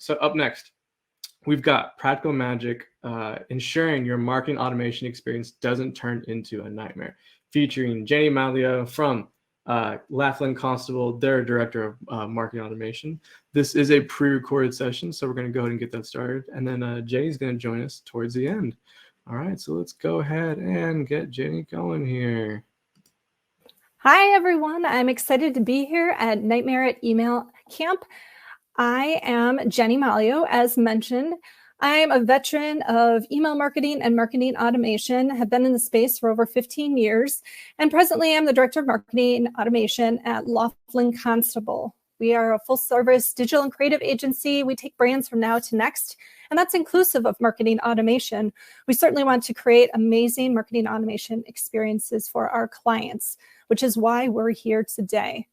So up next, we've got Practical Magic, ensuring your marketing automation experience doesn't turn into a nightmare, featuring Jenny Malio from Laughlin Constable, their director of marketing automation. This is a pre-recorded session, so we're going to go ahead and get that started. And then Jenny's going to join us towards the end. All right, so let's go ahead and get Jenny going here. Hi, everyone. I'm excited to be here at Nightmare at Email Camp. I am Jenny Malio, as mentioned. I'm a veteran of email marketing and marketing automation, have been in the space for over 15 years, and presently I'm the Director of Marketing Automation at Laughlin Constable. We are a full-service digital and creative agency. We take brands from now to next, and that's inclusive of marketing automation. We certainly want to create amazing marketing automation experiences for our clients, which is why we're here today.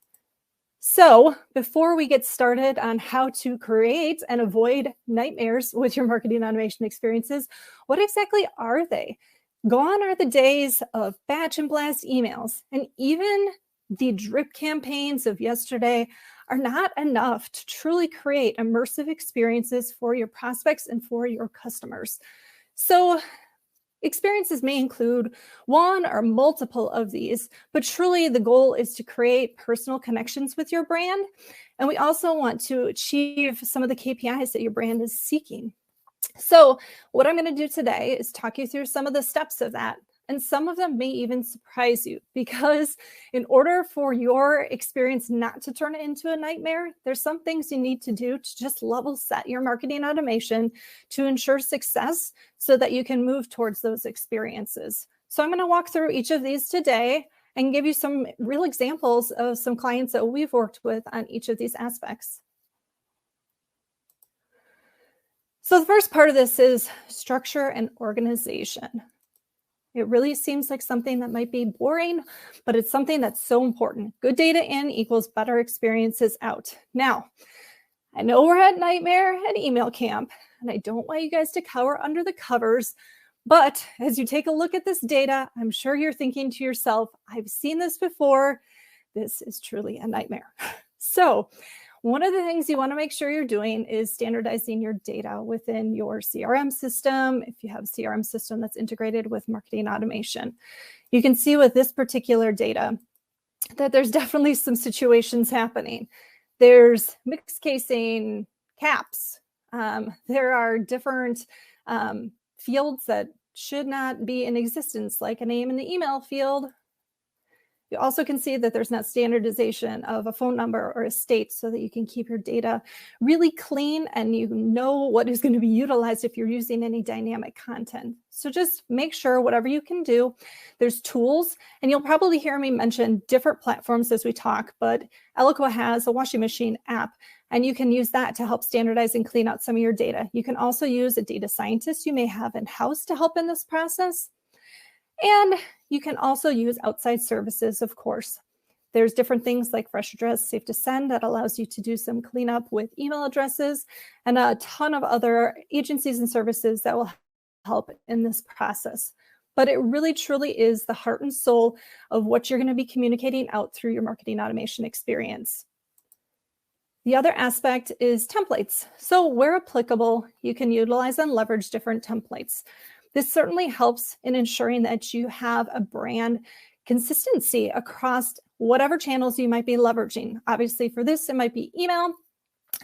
So before we get started on how to create and avoid nightmares with your marketing automation experiences, what exactly are they? Gone are the days of batch and blast emails, and even the drip campaigns of yesterday are not enough to truly create immersive experiences for your prospects and for your customers. So experiences may include one or multiple of these, but truly the goal is to create personal connections with your brand. And we also want to achieve some of the KPIs that your brand is seeking. So what I'm going to do today is talk you through some of the steps of that. And some of them may even surprise you, because in order for your experience not to turn into a nightmare, there's some things you need to do to just level set your marketing automation to ensure success so that you can move towards those experiences. So I'm going to walk through each of these today and give you some real examples of some clients that we've worked with on each of these aspects. So the first part of this is structure and organization. It really seems like something that might be boring, but it's something that's so important. Good data in equals better experiences out. Now, I know we're at Nightmare at Email Camp, and I don't want you guys to cower under the covers, but as you take a look at this data, I'm sure you're thinking to yourself, I've seen this before. This is truly a nightmare. So one of the things you want to make sure you're doing is standardizing your data within your CRM system. If you have a CRM system that's integrated with marketing automation, you can see with this particular data that there's definitely some situations happening. There's mixed casing caps. There are different fields that should not be in existence, like a name in the email field. You also can see that there's not standardization of a phone number or a state so that you can keep your data really clean and you know what is going to be utilized if you're using any dynamic content. So just make sure whatever you can do, there's tools, and you'll probably hear me mention different platforms as we talk, but Eloqua has a washing machine app, and you can use that to help standardize and clean out some of your data. You can also use a data scientist you may have in-house to help in this process. And you can also use outside services, of course. There's different things like Fresh Address, Safe to Send that allows you to do some cleanup with email addresses, and a ton of other agencies and services that will help in this process. But it really truly is the heart and soul of what you're going to be communicating out through your marketing automation experience. The other aspect is templates. So where applicable, you can utilize and leverage different templates. This certainly helps in ensuring that you have a brand consistency across whatever channels you might be leveraging. Obviously, for this, it might be email.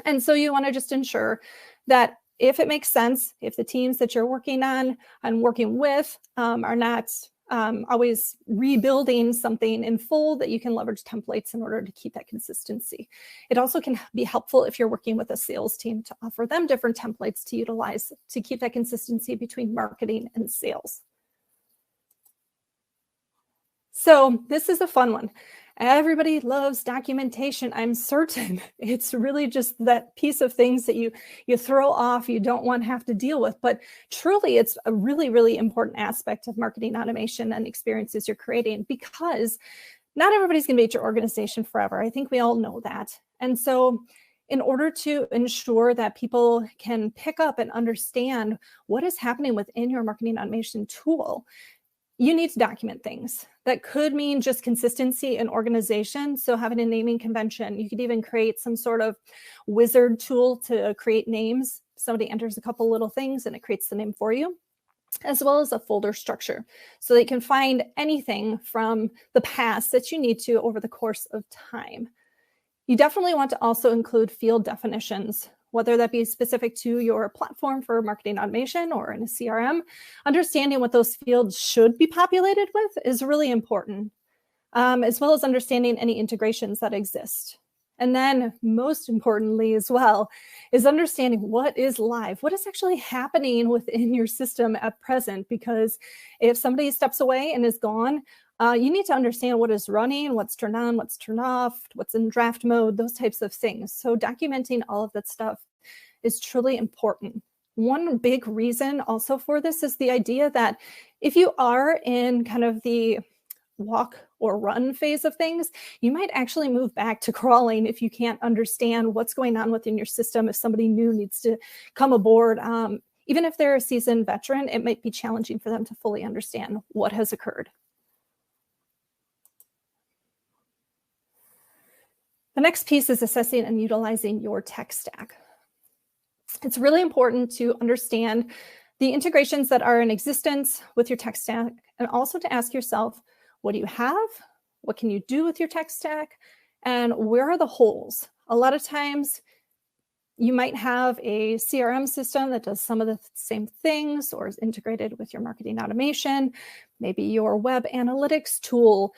And so you want to just ensure that if it makes sense, if the teams that you're working on and working with are not always rebuilding something in full, that you can leverage templates in order to keep that consistency. It also can be helpful if you're working with a sales team to offer them different templates to utilize to keep that consistency between marketing and sales. So this is a fun one. Everybody loves documentation, I'm certain. It's really just that piece of things that you throw off, you don't want to have to deal with. But truly, it's a really, really important aspect of marketing automation and experiences you're creating, because not everybody's going to be at your organization forever. I think we all know that. And so in order to ensure that people can pick up and understand what is happening within your marketing automation tool, you need to document things. That could mean just consistency and organization. So having a naming convention, you could even create some sort of wizard tool to create names. Somebody enters a couple little things and it creates the name for you, as well as a folder structure. So they can find anything from the past that you need to over the course of time. You definitely want to also include field definitions, whether that be specific to your platform for marketing automation or in a CRM. Understanding what those fields should be populated with is really important, as well as understanding any integrations that exist. And then most importantly as well is understanding what is live, what is actually happening within your system at present, because if somebody steps away and is gone, you need to understand what is running, what's turned on, what's turned off, what's in draft mode, those types of things. So documenting all of that stuff is truly important. One big reason also for this is the idea that if you are in kind of the walk or run phase of things, you might actually move back to crawling if you can't understand what's going on within your system. If somebody new needs to come aboard, even if they're a seasoned veteran, it might be challenging for them to fully understand what has occurred. The next piece is assessing and utilizing your tech stack. It's really important to understand the integrations that are in existence with your tech stack, and also to ask yourself, what do you have? What can you do with your tech stack? And where are the holes? A lot of times you might have a CRM system that does some of the same things or is integrated with your marketing automation. Maybe your web analytics tool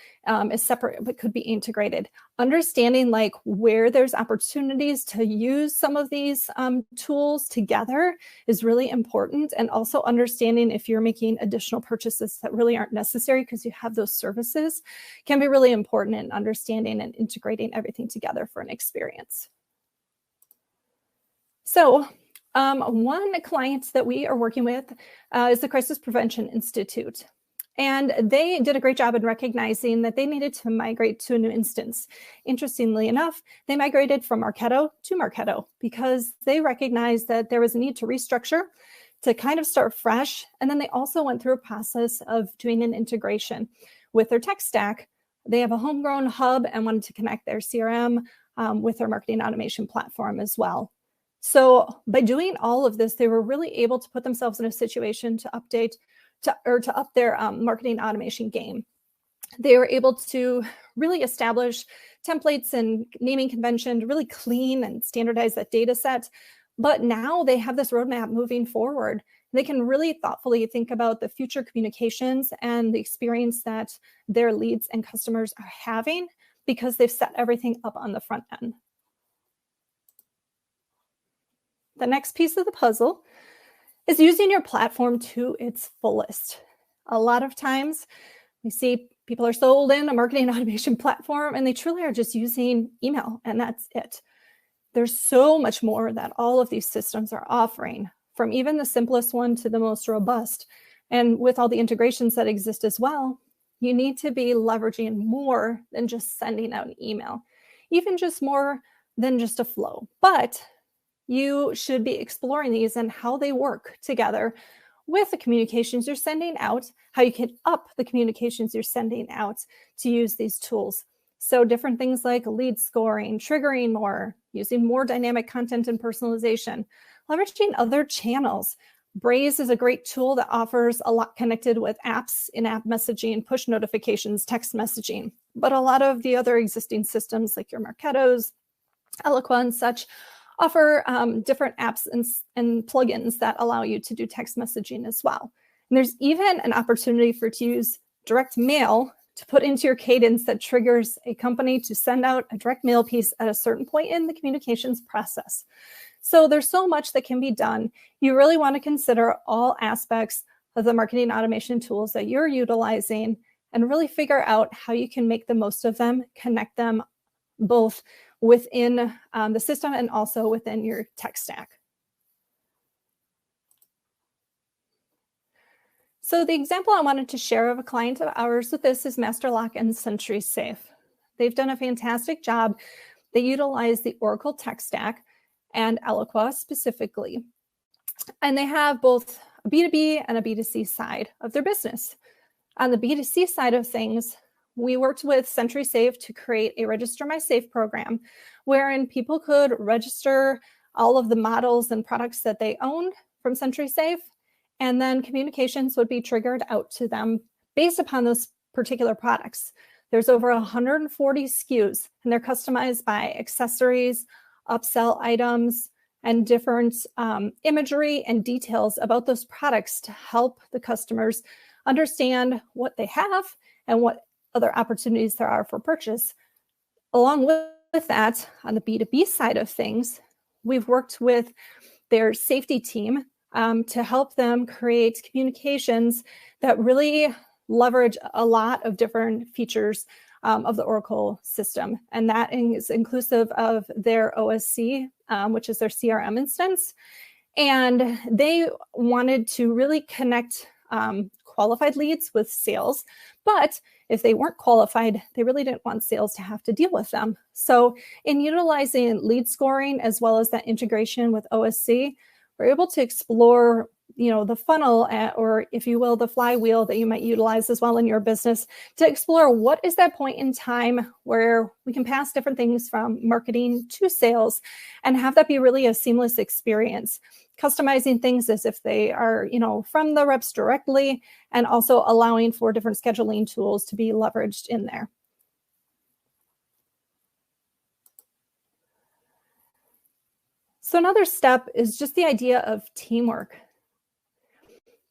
is separate but could be integrated. Understanding like where there's opportunities to use some of these tools together is really important. And also understanding if you're making additional purchases that really aren't necessary because you have those services can be really important in understanding and integrating everything together for an experience. So one client that we are working with is the Crisis Prevention Institute. And they did a great job in recognizing that they needed to migrate to a new instance. Interestingly enough, they migrated from Marketo to Marketo because they recognized that there was a need to restructure, to kind of start fresh. And then they also went through a process of doing an integration with their tech stack. They have a homegrown hub and wanted to connect their CRM with their marketing automation platform as well. So by doing all of this, they were really able to put themselves in a situation to update to up their marketing automation game. They were able to really establish templates and naming convention to really clean and standardize that data set. But now they have this roadmap moving forward. They can really thoughtfully think about the future communications and the experience that their leads and customers are having because they've set everything up on the front end. The next piece of the puzzle is using your platform to its fullest. A lot of times we see people are sold in a marketing automation platform and they truly are just using email and that's it. There's so much more that all of these systems are offering, from even the simplest one to the most robust. And with all the integrations that exist as well, you need to be leveraging more than just sending out an email, even just more than just a flow. But you should be exploring these and how they work together with the communications you're sending out, how you can up the communications you're sending out to use these tools. So different things like lead scoring, triggering more, using more dynamic content and personalization, leveraging other channels. Braze is a great tool that offers a lot connected with apps, in-app messaging, push notifications, text messaging. But a lot of the other existing systems like your Marketos, Eloqua and such offer different apps and plugins that allow you to do text messaging as well. And there's even an opportunity for you to use direct mail to put into your cadence that triggers a company to send out a direct mail piece at a certain point in the communications process. So there's so much that can be done. You really want to consider all aspects of the marketing automation tools that you're utilizing and really figure out how you can make the most of them, connect them both within the system and also within your tech stack. So the example I wanted to share of a client of ours with this is MasterLock and SentrySafe. They've done a fantastic job. They utilize the Oracle tech stack and Eloqua specifically. And they have both a B2B and a B2C side of their business. On the B2C side of things, we worked with SentrySafe to create a Register My Safe program wherein people could register all of the models and products that they owned from SentrySafe, and then communications would be triggered out to them based upon those particular products. There's over 140 SKUs, and they're customized by accessories, upsell items, and different imagery and details about those products to help the customers understand what they have and what other opportunities there are for purchase. Along with that, on the B2B side of things, we've worked with their safety team to help them create communications that really leverage a lot of different features of the Oracle system. And that is inclusive of their OSC, which is their CRM instance. And they wanted to really connect qualified leads with sales. But if they weren't qualified, they really didn't want sales to have to deal with them. So in utilizing lead scoring as well as that integration with OSC, we're able to explore, the funnel, or if you will, the flywheel that you might utilize as well in your business to explore what is that point in time where we can pass different things from marketing to sales and have that be really a seamless experience. Customizing things as if they are, from the reps directly, and also allowing for different scheduling tools to be leveraged in there. So another step is just the idea of teamwork.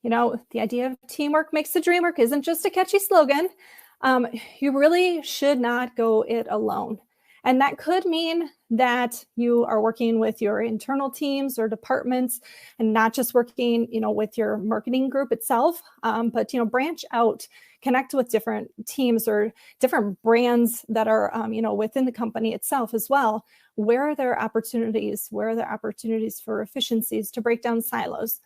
The idea of teamwork makes the dream work isn't just a catchy slogan. You really should not go it alone. And that could mean that you are working with your internal teams or departments and not just working, with your marketing group itself, but, branch out, connect with different teams or different brands that are, within the company itself as well. Where are there opportunities? Where are there opportunities for efficiencies to break down silos?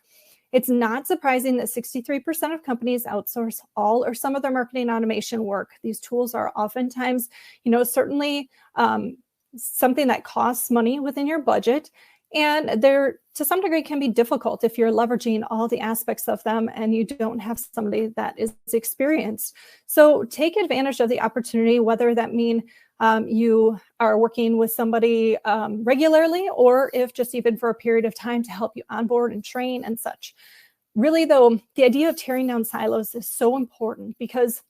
It's not surprising that 63% of companies outsource all or some of their marketing automation work. These tools are oftentimes, certainly something that costs money within your budget. And they're, to some degree, can be difficult if you're leveraging all the aspects of them and you don't have somebody that is experienced. So take advantage of the opportunity, whether that mean you are working with somebody regularly, or if just even for a period of time to help you onboard and train and such. Really, though, the idea of tearing down silos is so important because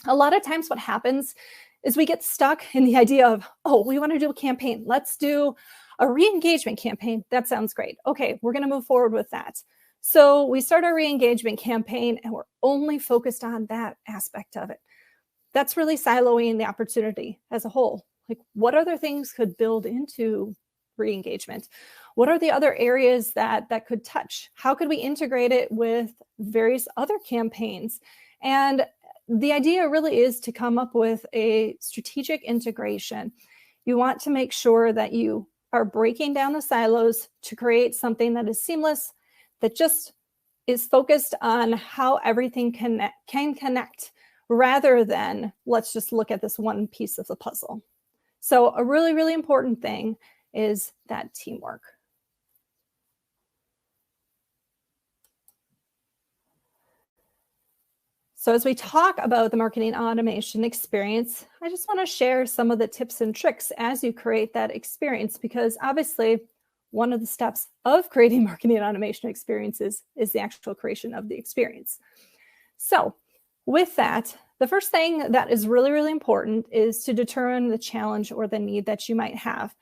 a lot of times what happens is we get stuck in the idea of, we want to do a campaign. Let's do a re-engagement campaign. That sounds great. Okay, we're going to move forward with that. So we start our re-engagement campaign and we're only focused on that aspect of it. That's really siloing the opportunity as a whole. Like, what other things could build into re-engagement? What are the other areas that could touch? How could we integrate it with various other campaigns? And the idea really is to come up with a strategic integration. You want to make sure that you are breaking down the silos to create something that is seamless, that just is focused on how everything can connect, rather than let's just look at this one piece of the puzzle. So a really, really important thing is that teamwork. So as we talk about the marketing automation experience, I just want to share some of the tips and tricks as you create that experience, because obviously one of the steps of creating marketing automation experiences is the actual creation of the experience. So with that, the first thing that is really, really important is to determine the challenge or the need that you might have.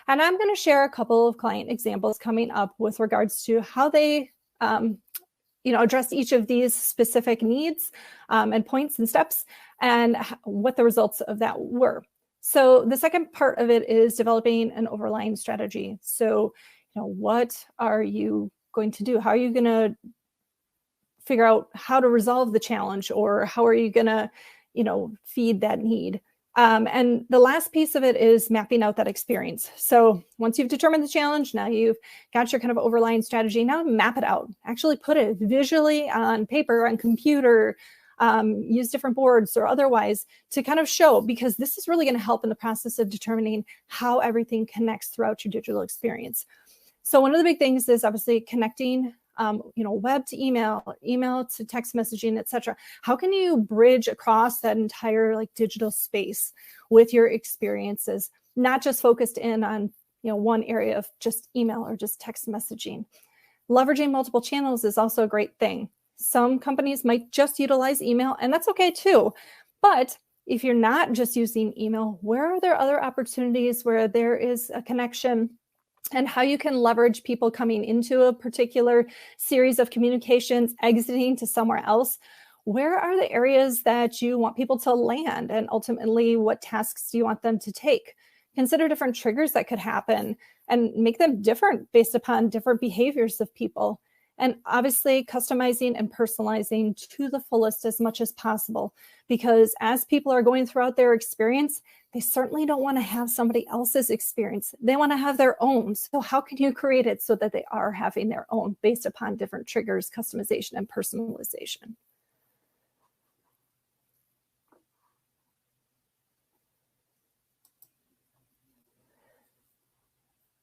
And I'm going to share a couple of client examples coming up with regards to how they address each of these specific needs and points and steps, and what the results of that were. So the second part of it is developing an overlying strategy. So, what are you going to do? How are you going to figure out how to resolve the challenge, or how are you going to, feed that need? And the last piece of it is mapping out that experience. So once you've determined the challenge, now you've got your kind of overlying strategy, now map it out. Actually put it visually on paper, on computer, use different boards or otherwise to kind of show, because this is really going to help in the process of determining how everything connects throughout your digital experience. So one of the big things is obviously connecting web to email, email to text messaging, etc. How can you bridge across that entire like digital space with your experiences, not just focused in on one area of just email or just text messaging? Leveraging multiple channels is also a great thing. Some companies might just utilize email, and that's okay too. But if you're not just using email, where are there other opportunities where there is a connection, and how you can leverage people coming into a particular series of communications, exiting to somewhere else? Where are the areas that you want people to land, and ultimately what tasks do you want them to take? Consider different triggers that could happen and make them different based upon different behaviors of people. And obviously customizing and personalizing to the fullest as much as possible, because as people are going throughout their experience, they certainly don't want to have somebody else's experience. They want to have their own. So how can you create it so that they are having their own based upon different triggers, customization, and personalization?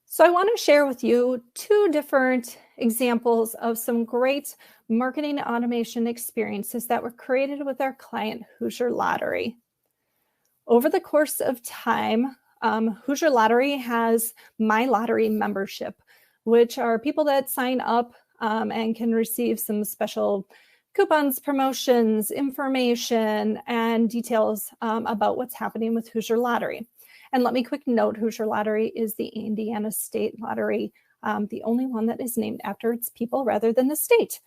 So I want to share with you two different examples of some great marketing automation experiences that were created with our client, Hoosier Lottery. Over the course of time, Hoosier Lottery has My Lottery membership, which are people that sign up and can receive some special coupons, promotions, information, and details about what's happening with Hoosier Lottery. And let me quick note, Hoosier Lottery is the Indiana State Lottery, the only one that is named after its people rather than the state.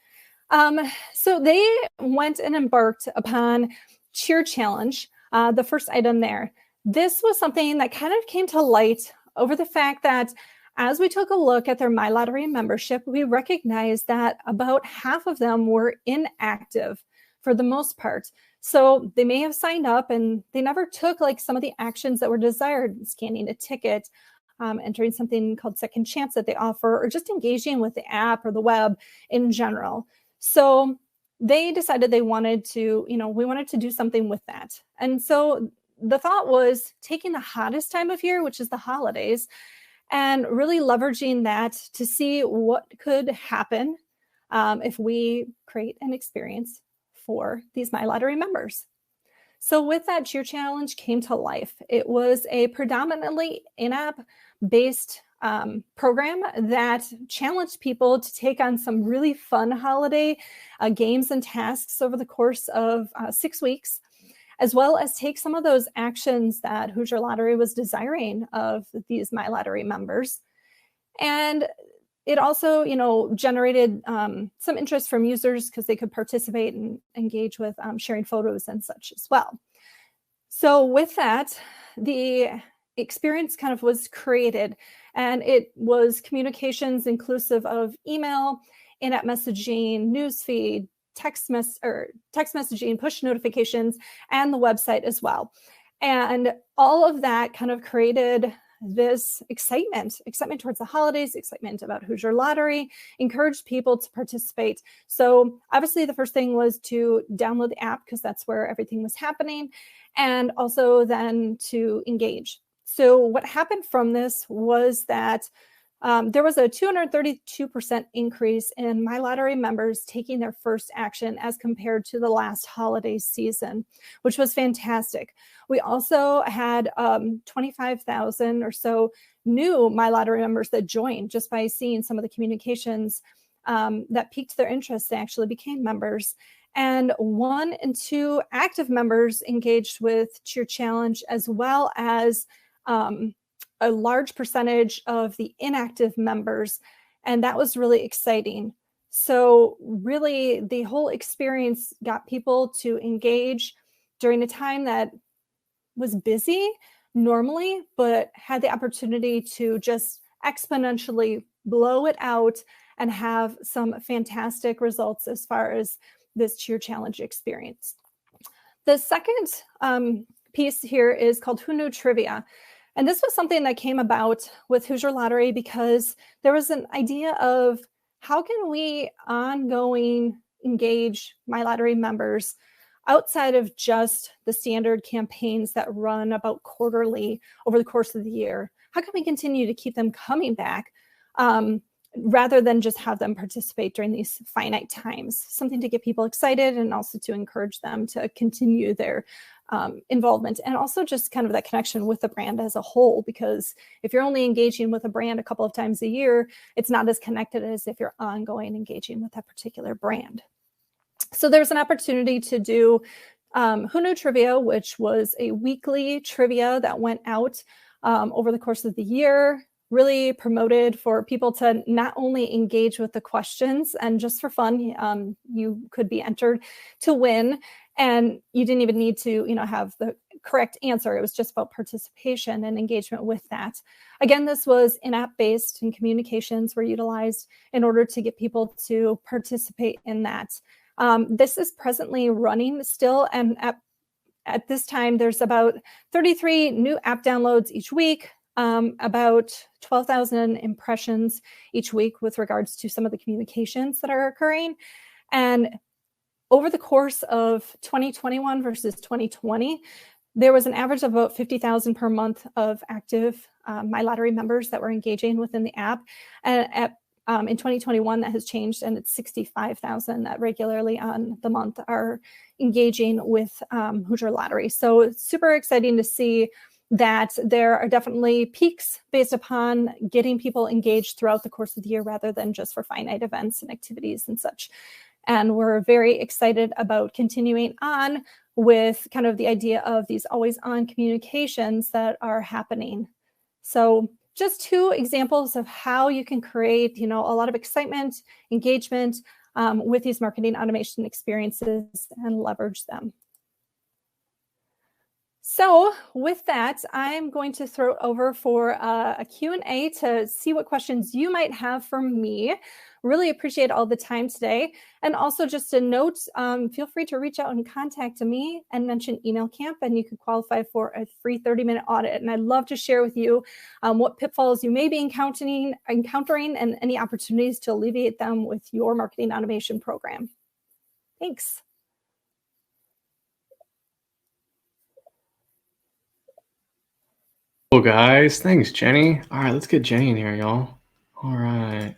So they went and embarked upon Cheer Challenge, the first item there. This was something that kind of came to light over the fact that as we took a look at their My Lottery membership, we recognized that about half of them were inactive for the most part. So they may have signed up and they never took like some of the actions that were desired, scanning a ticket, entering something called Second Chance that they offer, or just engaging with the app or the web in general. So they decided they wanted to, we wanted to do something with that. And so the thought was taking the hottest time of year, which is the holidays, and really leveraging that to see what could happen if we create an experience for these My Lottery members. So with that, Cheer Challenge came to life. It was a predominantly in-app based program that challenged people to take on some really fun holiday games and tasks over the course of 6 weeks, as well as take some of those actions that Hoosier Lottery was desiring of these My Lottery members. And it also, generated some interest from users because they could participate and engage with sharing photos and such as well. So with that, the experience kind of was created, and it was communications inclusive of email, in-app messaging, newsfeed, text messaging, push notifications, and the website as well. And all of that kind of created this excitement towards the holidays, excitement about Hoosier Lottery, encouraged people to participate. So obviously the first thing was to download the app because that's where everything was happening, and also then to engage. So what happened from this was that there was a 232% increase in My Lottery members taking their first action as compared to the last holiday season, which was fantastic. We also had 25,000 or so new My Lottery members that joined just by seeing some of the communications that piqued their interest. They actually became members. And 1 and 2 active members engaged with Cheer Challenge, as well as a large percentage of the inactive members. And that was really exciting. So really the whole experience got people to engage during a time that was busy normally, but had the opportunity to just exponentially blow it out and have some fantastic results as far as this Cheer Challenge experience. The second piece here is called Who Knew Trivia. And this was something that came about with Hoosier Lottery because there was an idea of how can we ongoing engage My Lottery members outside of just the standard campaigns that run about quarterly over the course of the year? How can we continue to keep them coming back rather than just have them participate during these finite times, something to get people excited and also to encourage them to continue their involvement, and also just kind of that connection with the brand as a whole, because if you're only engaging with a brand a couple of times a year, it's not as connected as if you're ongoing engaging with that particular brand. So there's an opportunity to do Who Knew Trivia, which was a weekly trivia that went out over the course of the year, really promoted for people to not only engage with the questions, and just for fun, you could be entered to win, and you didn't even need to, have the correct answer. It was just about participation and engagement with that. Again, this was in-app based, and communications were utilized in order to get people to participate in that. This is presently running still, and at this time, there's about 33 new app downloads each week, about 12,000 impressions each week with regards to some of the communications that are occurring. And over the course of 2021 versus 2020, there was an average of about 50,000 per month of active My Lottery members that were engaging within the app. And in 2021, that has changed, and it's 65,000 that regularly on the month are engaging with Hoosier Lottery. So it's super exciting to see that there are definitely peaks based upon getting people engaged throughout the course of the year rather than just for finite events and activities and such. And we're very excited about continuing on with kind of the idea of these always on communications that are happening. So just two examples of how you can create, a lot of excitement, engagement with these marketing automation experiences and leverage them. So with that, I'm going to throw it over for a Q&A to see what questions you might have for me. Really appreciate all the time today. And also just a note, feel free to reach out and contact me and mention Email Camp, and you could qualify for a free 30-minute audit. And I'd love to share with you what pitfalls you may be encountering and any opportunities to alleviate them with your marketing automation program. Thanks. Cool, guys. Thanks, Jenny. All right, let's get Jenny in here, y'all. All right.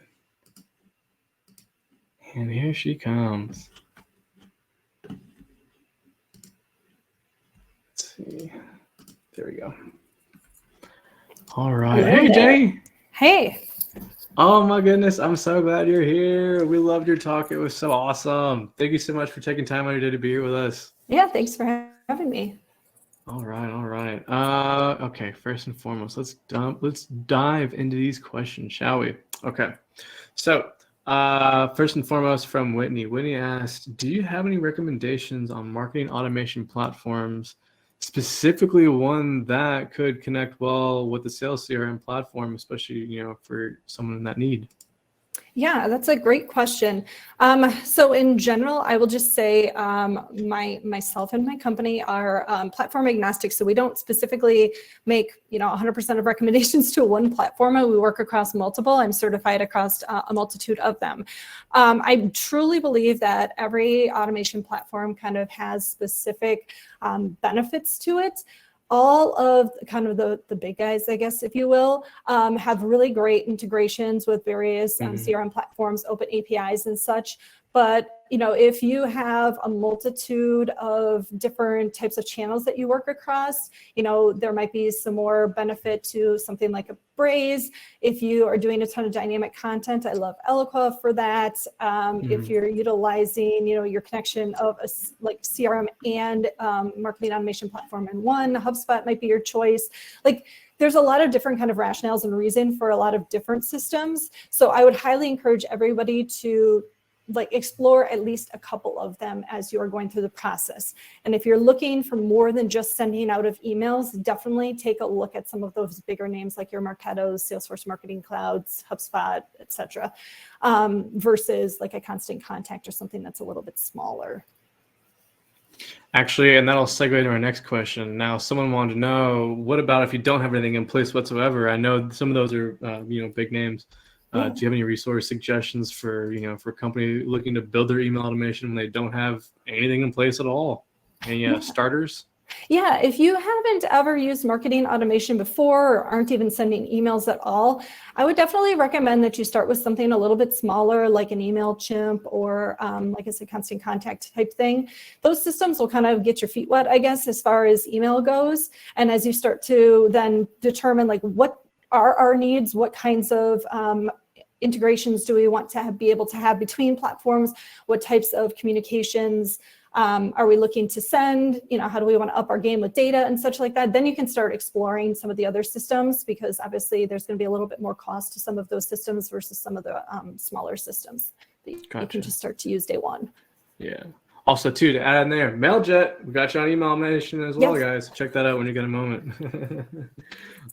And here she comes. Let's see. There we go. All right. Hello Hey, there. Jenny. Hey. Oh, my goodness. I'm so glad you're here. We loved your talk. It was so awesome. Thank you so much for taking time out of your day to be here with us. Yeah, thanks for having me. All right. Okay, first and foremost, let's dive into these questions, shall we? Okay. So first and foremost from Whitney. Whitney asked, do you have any recommendations on marketing automation platforms, specifically one that could connect well with the sales CRM platform, especially, for someone in that need? Yeah, that's a great question. So in general, I will just say myself and my company are platform agnostic. So we don't specifically make 100% of recommendations to one platform. We work across multiple. I'm certified across a multitude of them. I truly believe that every automation platform kind of has specific benefits to it. All of kind of the big guys, I guess, if you will, have really great integrations with various CRM platforms, open APIs and such. But, if you have a multitude of different types of channels that you work across, there might be some more benefit to something like a Braze. If you are doing a ton of dynamic content, I love Eloqua for that. If you're utilizing, your connection of like CRM and marketing automation platform in one, HubSpot might be your choice. There's a lot of different kind of rationales and reason for a lot of different systems. So I would highly encourage everybody to explore at least a couple of them as you are going through the process. And if you're looking for more than just sending out of emails, definitely take a look at some of those bigger names like your Marketos, Salesforce Marketing Clouds, HubSpot, etc., versus like a Constant Contact or something that's a little bit smaller. Actually, and that'll segue to our next question. Now, someone wanted to know, what about if you don't have anything in place whatsoever? I know some of those are, big names. Do you have any resource suggestions for, for a company looking to build their email automation when they don't have anything in place at all? Any starters? Yeah, if you haven't ever used marketing automation before or aren't even sending emails at all, I would definitely recommend that you start with something a little bit smaller, like an MailChimp or like I said, constant contact type thing. Those systems will kind of get your feet wet, I guess, as far as email goes. And as you start to then determine like what are our needs, what kinds of integrations do we want to be able to have between platforms, what types of communications are we looking to send, how do we want to up our game with data and such like that, then you can start exploring some of the other systems, because obviously there's going to be a little bit more cost to some of those systems versus some of the smaller systems that you can just start to use day one. Yeah. Also, too, to add in there, MailJet, we got you on email automation as well, guys. Check that out when you get a moment.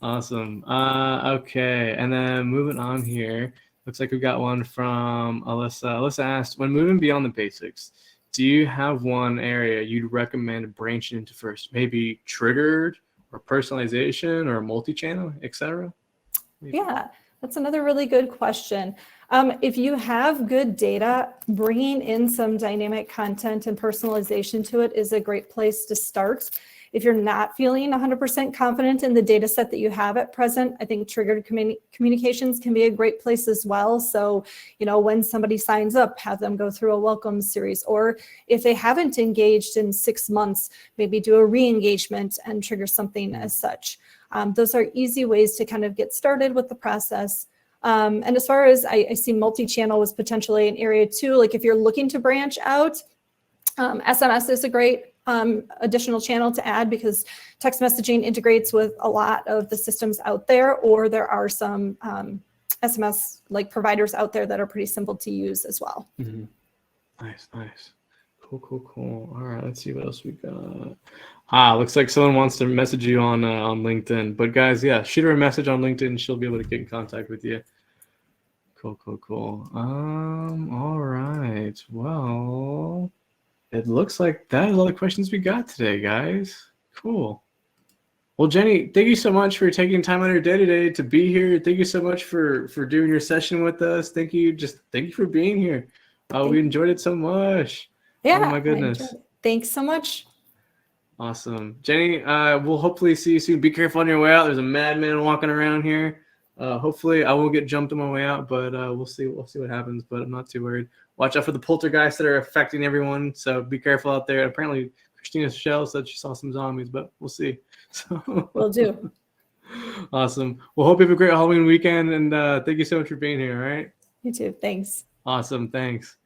Awesome. Okay, and then moving on here, looks like we've got one from Alyssa. Alyssa asked, when moving beyond the basics, do you have one area you'd recommend branching into first? Maybe triggered or personalization or multi-channel, etc.? Yeah, that's another really good question. If you have good data, bringing in some dynamic content and personalization to it is a great place to start. If you're not feeling 100% confident in the data set that you have at present, I think triggered communications can be a great place as well. So, when somebody signs up, have them go through a welcome series, or if they haven't engaged in 6 months, maybe do a re-engagement and trigger something as such. Those are easy ways to kind of get started with the process. And as far as I see multi-channel was potentially an area too, like if you're looking to branch out, SMS is a great additional channel to add, because text messaging integrates with a lot of the systems out there, or there are some SMS like providers out there that are pretty simple to use as well. Mm-hmm. Nice. Cool. All right, let's see what else we got. Looks like someone wants to message you on LinkedIn. But guys, yeah, shoot her a message on LinkedIn. She'll be able to get in contact with you. Cool. All right. Well, it looks like that is all the questions we got today, guys. Cool. Well, Jenny, thank you so much for taking time out of your day today to be here. Thank you so much for doing your session with us. Thank you for being here. We enjoyed it so much. Yeah. Oh my goodness. Thanks so much. Awesome. Jenny, we'll hopefully see you soon. Be careful on your way out. There's a madman walking around here. Hopefully I won't get jumped on my way out, but we'll see what happens, but I'm not too worried. Watch out for the poltergeists that are affecting everyone, so be careful out there. Apparently Christina Shell said she saw some zombies, but we'll see. So will do. Awesome. Well, hope you have a great Halloween weekend, and thank you so much for being here. All right. You too. Thanks. Awesome. Thanks.